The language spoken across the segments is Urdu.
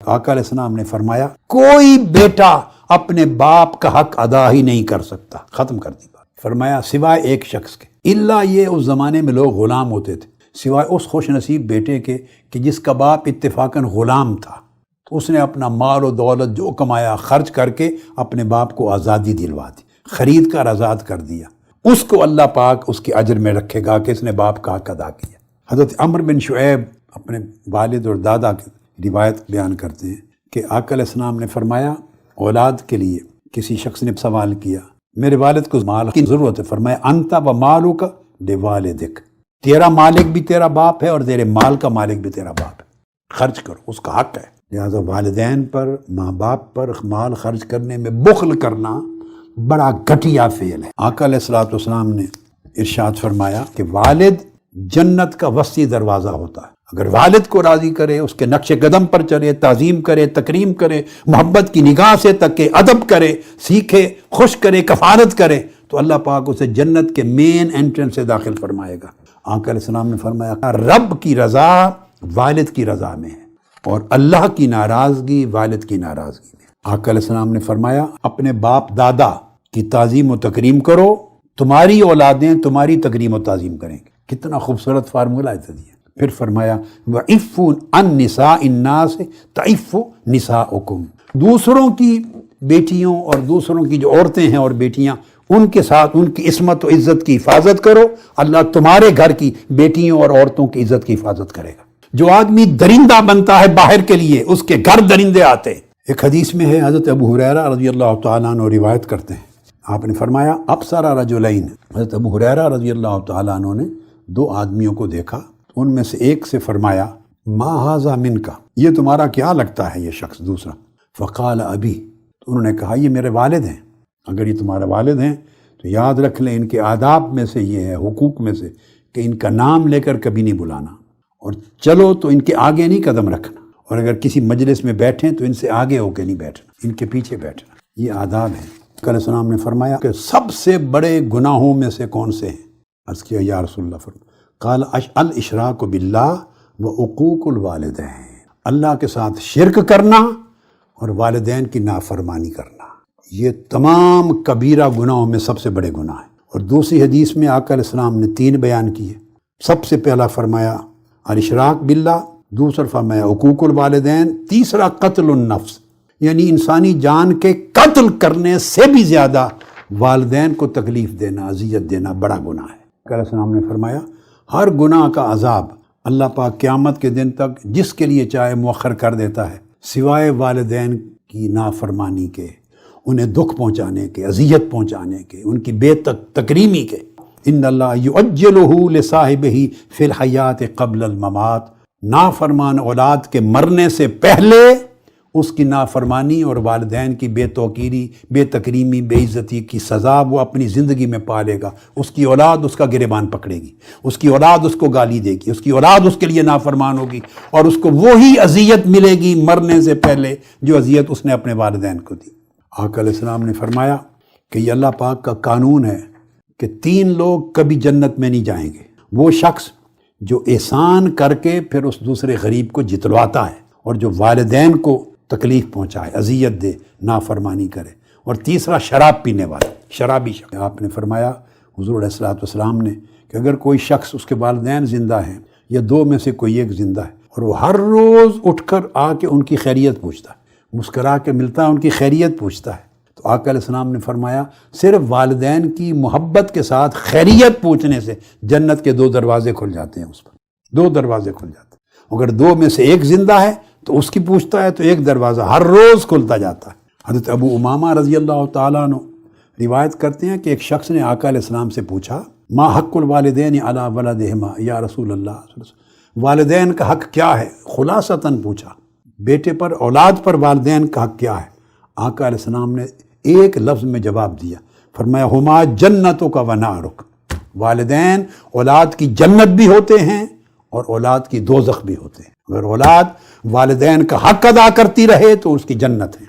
آقا علیہ السلام نے فرمایا کوئی بیٹا اپنے باپ کا حق ادا ہی نہیں کر سکتا، ختم کر دی بات۔ فرمایا سوائے ایک شخص کے، الا یہ اس زمانے میں لوگ غلام ہوتے تھے، سوائے اس خوش نصیب بیٹے کے کہ جس کا باپ اتفاقاً غلام تھا، تو اس نے اپنا مال و دولت جو کمایا خرچ کر کے اپنے باپ کو آزادی دلوا دی، خرید کر آزاد کر دیا۔ اس کو اللہ پاک اس کے اجر میں رکھے گا کہ اس نے باپ کا حق ادا کیا۔ حضرت عمرو بن شعیب اپنے والد اور دادا کی روایت بیان کرتے ہیں کہ آقا علیہ السلام نے فرمایا اولاد کے لیے کسی شخص نے سوال کیا میرے والد کو مال کی ضرورت ہے، فرمایا انت و مالک لوالدک، تیرا مالک بھی تیرا باپ ہے اور تیرے مال کا مالک بھی تیرا باپ ہے، خرچ کرو، اس کا حق ہے۔ لہٰذا والدین پر، ماں باپ پر مال خرچ کرنے میں بخل کرنا بڑا گھٹیا فعل ہے۔ آقا علیہ السلام نے ارشاد فرمایا کہ والد جنت کا وسیع دروازہ ہوتا ہے، اگر والد کو راضی کرے، اس کے نقش قدم پر چلے، تعظیم کرے، تکریم کرے، محبت کی نگاہ سے تکے، ادب کرے، سیکھے، خوش کرے، کفالت کرے، تو اللہ پاک اسے جنت کے مین انٹرنس سے داخل فرمائے گا۔ آقا علیہ السلام نے فرمایا رب کی رضا والد کی رضا میں ہے اور اللہ کی ناراضگی والد کی ناراضگی میں۔ آقا علیہ السلام نے فرمایا اپنے باپ دادا کی تعظیم و تکریم کرو، تمہاری اولادیں تمہاری تکریم و تعظیم کریں گے۔ کتنا خوبصورت فارمولہ ہے دیا۔ پھر فرمایا وَعِفُّ عَن نِّسَاءِ النَّاسِ تَعِفُّ نِسَاؤُكُمْ، دوسروں کی بیٹیوں اور دوسروں کی جو عورتیں ہیں اور بیٹیاں، ان کے ساتھ ان کی عصمت و عزت کی حفاظت کرو، اللہ تمہارے گھر کی بیٹیوں اور عورتوں کی عزت کی حفاظت کرے گا۔ جو آدمی درندہ بنتا ہے باہر کے لیے، اس کے گھر درندے آتے ہیں۔ ایک حدیث میں ہے، حضرت ابو ہریرہ رضی اللہ تعالیٰ عنہ روایت کرتے ہیں، آپ نے فرمایا ابصر رجلین، حضرت ابو ہریرہ رضی اللہ تعالیٰ عنہ نے دو آدمیوں کو دیکھا، ان میں سے ایک سے فرمایا ما ھذا منک، یہ تمہارا کیا لگتا ہے یہ شخص دوسرا؟ فقال ابی، تو انہوں نے کہا یہ میرے والد ہیں۔ اگر یہ تمہارے والد ہیں تو یاد رکھ لیں ان کے آداب میں سے یہ ہے، حقوق میں سے، کہ ان کا نام لے کر کبھی نہیں بلانا، اور چلو تو ان کے آگے نہیں قدم رکھنا، اور اگر کسی مجلس میں بیٹھیں تو ان سے آگے ہو کے نہیں بیٹھنا، ان کے پیچھے بیٹھنا، یہ آداب ہیں۔ علیہ السلام نے فرمایا کہ سب سے بڑے گناہوں میں سے کون سے ہیں؟ عرض کیا یا رسول اللہ، فرمایا قال الاشراک باللہ وعقوق الوالدین، اللہ کے ساتھ شرک کرنا اور والدین کی نافرمانی کرنا، یہ تمام کبیرہ گناہوں میں سب سے بڑے گناہ ہیں۔ اور دوسری حدیث میں آقا علیہ السلام نے 3 بیان کیے، سب سے پہلا فرمایا الاشراک باللہ، دوسرا فرمایا حقوق الوالدین، تیسرا قتل النفس، یعنی انسانی جان کے قتل کرنے سے بھی زیادہ والدین کو تکلیف دینا، اذیت دینا بڑا گناہ ہے۔ آقا علیہ السلام نے فرمایا ہر گناہ کا عذاب اللہ پاک قیامت کے دن تک جس کے لیے چاہے مؤخر کر دیتا ہے، سوائے والدین کی نافرمانی کے، انہیں دکھ پہنچانے کے، اذیت پہنچانے کے، ان کی بے تکریمی کے۔ ان اللہ یعجلہ لصاحبہ فی الحیات قبل الممات، نافرمان اولاد کے مرنے سے پہلے اس کی نافرمانی اور والدین کی بے توقیری، بے تکریمی، بے عزتی کی سزا وہ اپنی زندگی میں پالے گا۔ اس کی اولاد اس کا گریبان پکڑے گی، اس کی اولاد اس کو گالی دے گی، اس کی اولاد اس کے لیے نافرمان ہوگی، اور اس کو وہی اذیت ملے گی مرنے سے پہلے جو اذیت اس نے اپنے والدین کو دی۔ آقا علیہ السلام نے فرمایا کہ یہ اللہ پاک کا قانون ہے کہ 3 لوگ کبھی جنت میں نہیں جائیں گے، وہ شخص جو احسان کر کے پھر اس دوسرے غریب کو جتلواتا ہے، اور جو والدین کو تکلیف پہنچائے، اذیت دے، نافرمانی کرے، اور تیسرا شراب پینے والا، شرابی شخص۔ آپ نے فرمایا حضور علیہ السلام نے کہ اگر کوئی شخص، اس کے والدین زندہ ہیں یا 2 میں سے کوئی ایک زندہ ہے، اور وہ ہر روز اٹھ کر آ کے ان کی خیریت پوچھتا ہے، مسکرا کے ملتا ہے، ان کی خیریت پوچھتا ہے، تو آقا علیہ السلام نے فرمایا صرف والدین کی محبت کے ساتھ خیریت پوچھنے سے جنت کے 2 دروازے کھل جاتے ہیں، اس پر 2 دروازے کھل جاتے ہیں۔ اگر 2 میں سے ایک زندہ ہے تو اس کی پوچھتا ہے تو ایک دروازہ ہر روز کھلتا جاتا ہے۔ حضرت ابو امامہ رضی اللہ تعالیٰ عنہ روایت کرتے ہیں کہ ایک شخص نے آقا علیہ السلام سے پوچھا ما حق الوالدین علی ولدہما یا رسول اللہ، والدین کا حق کیا ہے؟ خلاصتاً پوچھا، بیٹے پر، اولاد پر والدین کا حق کیا ہے؟ آقا علیہ السلام نے ایک لفظ میں جواب دیا، فرمایا ہما جنتوں کا ونارک، والدین اولاد کی جنت بھی ہوتے ہیں اور اولاد کی دوزخ بھی ہوتے ہیں۔ اگر اولاد والدین کا حق ادا کرتی رہے تو اس کی جنت ہے،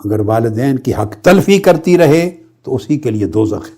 اگر والدین کی حق تلفی کرتی رہے تو اسی کے لیے دوزخ ہے۔